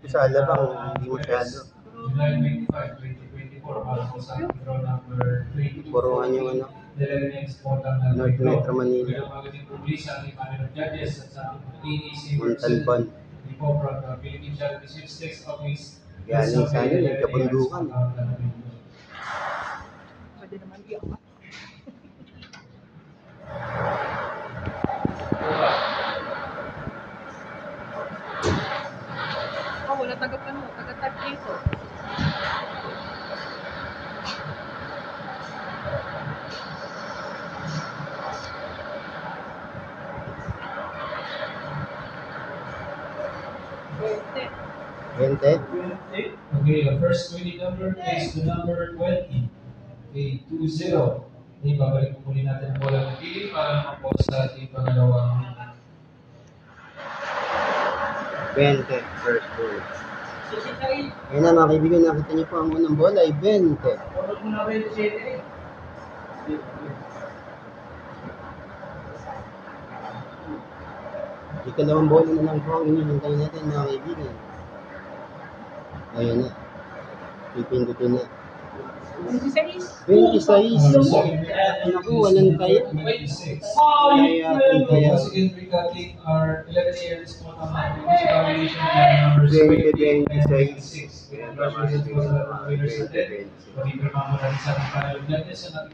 Sa Alabang, hindi masyado. July 25, 2024, para po sa draw number 3. Puruhan yung ano, North Metro Manila. Montalban. Galing sa ano, nagkabundukan. Pwede naman iyak. Oh, wala taga-pan mo, taga-tag dito. Bente. Okay, the first winning number is the number 20. Okay, 2-0. Okay, babalik po muli natin ang bola ng pili para naman po sa ating pangalawang 20, first ball. Ayun na mga kaibigan, nakita niyo po ang unang bola ay 20. Ikalawang bola na lang po ang inihintay natin mga kaibigan. Ayun na. Pipindutin na. 26. 26. Naku, walang kaya. 26. Kaya, kaya. Once again, recapping our 11 years on evaluation plan number 2026. Congratulations po sa winners natin. Pag-ibig mga sa ating panel.